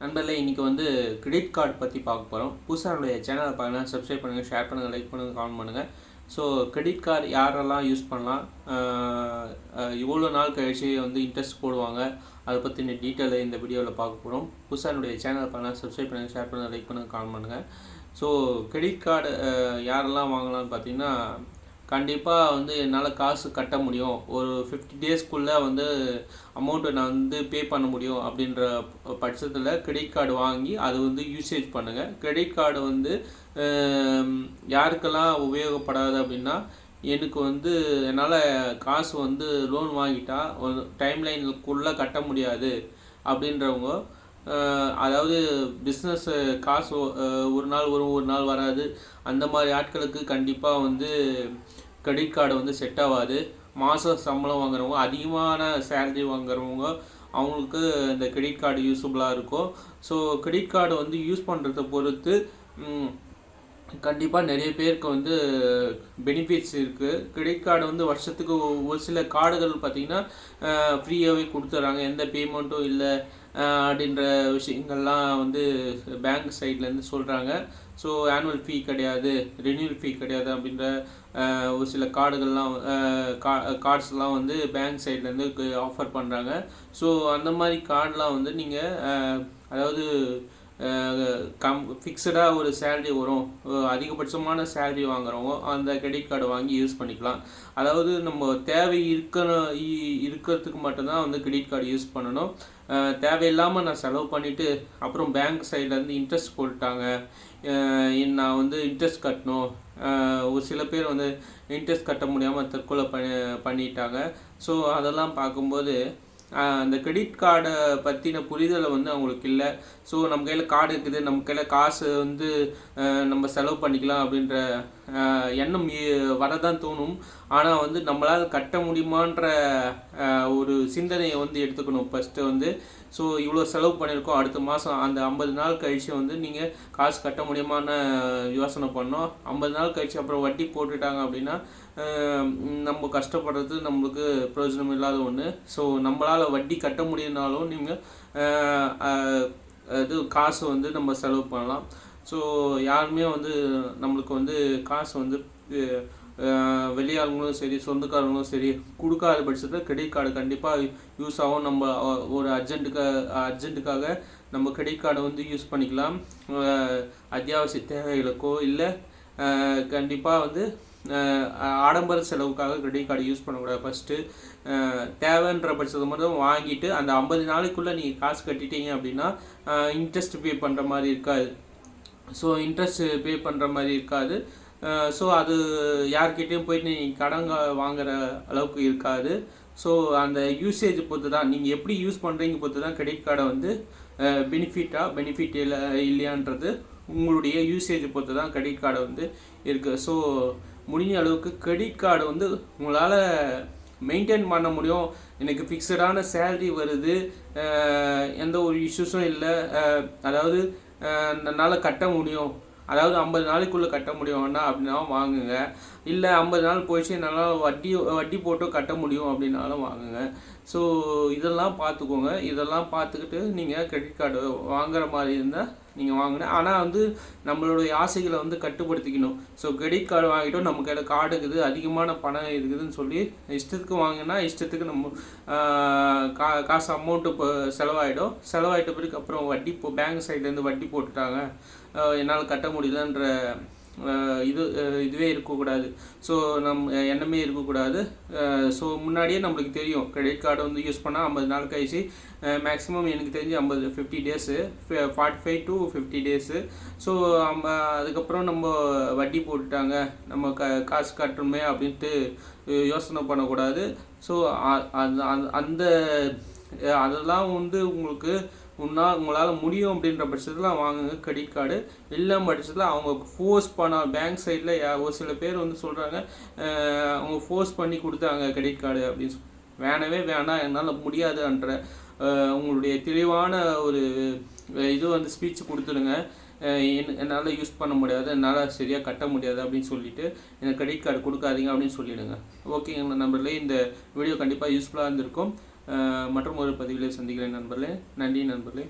நண்பர்களே இன்றைக்கி வந்து கிரெடிட் கார்டு பற்றி பார்க்க போகிறோம். புதுசாக என்னுடைய சேனலை பார்க்கலாம், சப்ஸ்கிரைப் பண்ணுங்கள், ஷேர் பண்ணுங்கள், லைக் பண்ணுங்கள், கமெண்ட் பண்ணுங்கள். ஸோ கிரெடிட் கார்டு யாரெல்லாம் யூஸ் பண்ணலாம், இவ்வளோ நாள் கழிச்சு வந்து இன்ட்ரெஸ்ட் போடுவாங்க, அதை பற்றின டீட்டெயிலை இந்த வீடியோவில் பார்க்க போகிறோம். புதுசாக என்னுடைய சேனலை பார்க்கலாம், சப்ஸ்கிரைப் பண்ணுங்கள், ஷேர் பண்ணுங்கள், லைக் பண்ணுங்கள், கமெண்ட் பண்ணுங்கள். ஸோ கிரெடிட் கார்டு யாரெல்லாம் வாங்கலாம்னு பார்த்தீங்கன்னா, கண்டிப்பாக வந்து என்னால் காசு கட்ட முடியும், ஒரு 50 டேஸ்க்குள்ளே வந்து அமௌண்ட்டை நான் வந்து பே பண்ண முடியும் அப்படின்ற பட்சத்தில் கிரெடிட் கார்டு வாங்கி அது வந்து யூசேஜ் பண்ணுங்கள். கிரெடிட் கார்டு வந்து யாருக்கெல்லாம் உபயோகப்படாது அப்படின்னா, எனக்கு வந்து என்னால் காசு வந்து லோன் வாங்கிட்டா ஒரு டைம்லைனுக்குள்ளே கட்ட முடியாது அப்படின்றவங்க, அதாவது பிஸ்னஸ் காசு ஒரு நாள் வரும் ஒரு நாள் வராது, அந்த மாதிரி ஆட்களுக்கு கண்டிப்பாக வந்து கிரெடிட் கார்டு வந்து செட் ஆகாது. மாத சம்பளம் வாங்குறவங்க, அதிகமான சேலரி வாங்குறவங்க, அவங்களுக்கு இந்த கிரெடிட் கார்டு யூஸ்ஃபுல்லாக இருக்கும். ஸோ கிரெடிட் கார்டு வந்து யூஸ் பண்ணுறத பொறுத்து கண்டிப்பாக நிறைய பேருக்கு வந்து பெனிஃபிட்ஸ் இருக்குது. கிரெடிட் கார்டு வந்து வருஷத்துக்கு ஒரு சில கார்டுகள் பார்த்திங்கன்னா ஃப்ரீயாகவே கொடுத்துட்றாங்க, எந்த பேமெண்ட்டும் இல்லை அப்படின்ற விஷயங்கள்லாம் வந்து பேங்க் சைட்லேருந்து சொல்கிறாங்க. ஸோ ஆனுவல் ஃபீ கிடையாது, ரெனியூவல் ஃபீ கிடையாது அப்படின்ற ஒரு சில கார்டுகள்லாம் கார்ட்ஸ்லாம் வந்து பேங்க் சைட்லேருந்து ஆஃபர் பண்ணுறாங்க. ஸோ அந்த மாதிரி கார்டெலாம் வந்து நீங்கள் அதாவது ஃபிக்ஸடாக ஒரு சேலரி வரும், அதிகபட்சமான சேலரி வாங்குறவங்க அந்த கிரெடிட் கார்டு வாங்கி யூஸ் பண்ணிக்கலாம். அதாவது நம்ம தேவை இருக்கிறதுக்கு மட்டும்தான் வந்து கிரெடிட் கார்டு யூஸ் பண்ணணும். தேவையில்லாமல் நான் செலவு பண்ணிவிட்டு அப்புறம் பேங்க் சைட்லேருந்து இன்ட்ரெஸ்ட் போட்டுட்டாங்க, நான் வந்து இன்ட்ரெஸ்ட் கட்டணும், ஒரு சில பேர் வந்து இன்ட்ரெஸ்ட் கட்ட முடியாமல் தற்கொலை பண்ணிட்டாங்க. ஸோ அதெல்லாம் பார்க்கும்போது அந்த கிரெடிட் கார்டை பற்றின புரிதலை வந்து அவங்களுக்கு இல்லை. ஸோ நம்ம கையில் கார்டு இருக்குது, நம்ம கையில் காசு வந்து நம்ம செலவு பண்ணிக்கலாம் அப்படின்ற எண்ணம் வரதான் தோணும். ஆனால் வந்து நம்மளால் கட்ட முடியுமான்ற ஒரு சிந்தனையை வந்து எடுத்துக்கணும் ஃபஸ்ட்டு வந்து. ஸோ இவ்வளோ செலவு பண்ணியிருக்கோம், அடுத்த மாதம் அந்த 50 நாள் கழித்து வந்து நீங்கள் காசு கட்ட முடியுமான்னு யோசனை பண்ணோம். 50 நாள் கழித்து அப்புறம் வட்டி போட்டுட்டாங்க அப்படின்னா நம்ம கஷ்டப்படுறது நம்மளுக்கு பிரயோஜனம் இல்லாத ஒன்று. ஸோ நம்மளால் வட்டி கட்ட முடியும்னாலும் நீங்கள் இது காசு வந்து நம்ம செலவு பண்ணலாம். ஸோ யாருமே வந்து நம்மளுக்கு வந்து காசு வந்து வெளியாளுங்களும் சரி சொந்தக்காரங்களும் சரி கொடுக்காத பட்சத்தில் கிரெடிட் கார்டு கண்டிப்பாக யூஸ் ஆகும். நம்ம ஒரு அர்ஜென்ட்டுக்காக நம்ம கிரெடிட் கார்டை வந்து யூஸ் பண்ணிக்கலாம். அத்தியாவசிய தேவைகளுக்கோ இல்லை கண்டிப்பாக வந்து ஆடம்பர செலவுக்காக கிரெடிட் கார்டு யூஸ் பண்ணக்கூடாது. ஃபஸ்ட்டு தேவைன்ற பட்சத்தை மட்டும் வாங்கிட்டு அந்த 50 நாளைக்குள்ளே நீங்கள் காசு கட்டிட்டீங்க அப்படின்னா இன்ட்ரெஸ்ட் பே பண்ணுற மாதிரி இருக்காது. ஸோ இன்ட்ரெஸ்ட் பே பண்ணுற மாதிரி இருக்காது. ஸோ அது யார்கிட்டையும் போயிட்டு நீங்கள் கடன் வாங்குகிற அளவுக்கு இருக்காது. ஸோ அந்த யூசேஜ் பொறுத்து தான், நீங்கள் எப்படி யூஸ் பண்ணுறீங்க பொறுத்து தான் கிரெடிட் கார்டை வந்து பெனிஃபிட் இல்லையான்றது உங்களுடைய யூசேஜ் பொறுத்து தான் கிரெடிட் கார்டை வந்து இருக்குது. ஸோ முடிஞ்ச அளவுக்கு கிரெடிட் கார்டு வந்து உங்களால் மெயின்டைன் பண்ண முடியும். எனக்கு ஃபிக்ஸடான சேலரி வருது, எந்த ஒரு இஷ்யூஸும் இல்லை, அதாவது என்னால் கட்ட முடியும், அதாவது 50 நாளைக்குள்ளே கட்ட முடியும்னா அப்படின்னா வாங்குங்க. இல்லை 50 நாள் போயிடுச்சு என்னால் வட்டி போட்டு கட்ட முடியும் அப்படின்னாலும் வாங்குங்க. ஸோ இதெல்லாம் பார்த்துக்கோங்க. இதெல்லாம் பார்த்துக்கிட்டு நீங்கள் கிரெடிட் கார்டு வாங்குகிற மாதிரி இருந்தால் நீங்கள் வாங்கினேன். ஆனால் வந்து நம்மளுடைய ஆசைகளை வந்து கட்டுப்படுத்திக்கணும். ஸோ கிரெடிட் கார்டு வாங்கிட்டோம், நம்ம கையில் கார்டு இருக்குது, அதிகமான பணம் இருக்குதுன்னு சொல்லி இஷ்டத்துக்கு வாங்கினா இஷ்டத்துக்கு நம்ம காசு அமௌண்ட்டு இப்போ செலவாயிட்ட பிறகு அப்புறம் வட்டி பேங்க் சைட்லேருந்து வட்டி போட்டுட்டாங்க, என்னால் கட்ட முடியலன்ற இதுவே இருக்கக்கூடாது. ஸோ எண்ணமே இருக்கக்கூடாது. ஸோ முன்னாடியே நம்மளுக்கு தெரியும் கிரெடிட் கார்டு வந்து யூஸ் பண்ணால் 50 நாள் கழிச்சு மேக்ஸிமம் எனக்கு தெரிஞ்சு 50 டேஸு 45 to 50 டேஸு. ஸோ அதுக்கப்புறம் நம்ம வட்டி போட்டுட்டாங்க, நம்ம காசு கட்டணுமே அப்படின்ட்டு யோசனை பண்ணக்கூடாது. ஸோ அதெல்லாம் வந்து உங்களால் முடியும் அப்படின்ற பட்சத்தில் வாங்குங்க கிரெடிட் கார்டு. இல்லை பட்சத்தில் அவங்க ஃபோர்ஸ் பேங்க் சைடில் ஒரு சில பேர் வந்து சொல்கிறாங்க அவங்க ஃபோர்ஸ் பண்ணி கொடுத்தாங்க கிரெடிட் கார்டு அப்படின்னு வேணவே வேணாம், என்னால் முடியாதுன்ற உங்களுடைய தெளிவான ஒரு இது வந்து ஸ்பீச் கொடுத்துருங்க. என்னால் யூஸ் பண்ண முடியாது, என்னால் சரியாக கட்ட முடியாது அப்படின்னு சொல்லிவிட்டு எனக்கு கிரெடிட் கார்டு கொடுக்காதீங்க அப்படின்னு சொல்லிவிடுங்க. ஓகேங்க நண்பர்களே, இந்த வீடியோ கண்டிப்பாக யூஸ்ஃபுல்லாக இருந்திருக்கும். மற்றும் ஒரு பதிவிலே சந்திக்கிறேன் நண்பர்களே. நன்றி நண்பர்களே.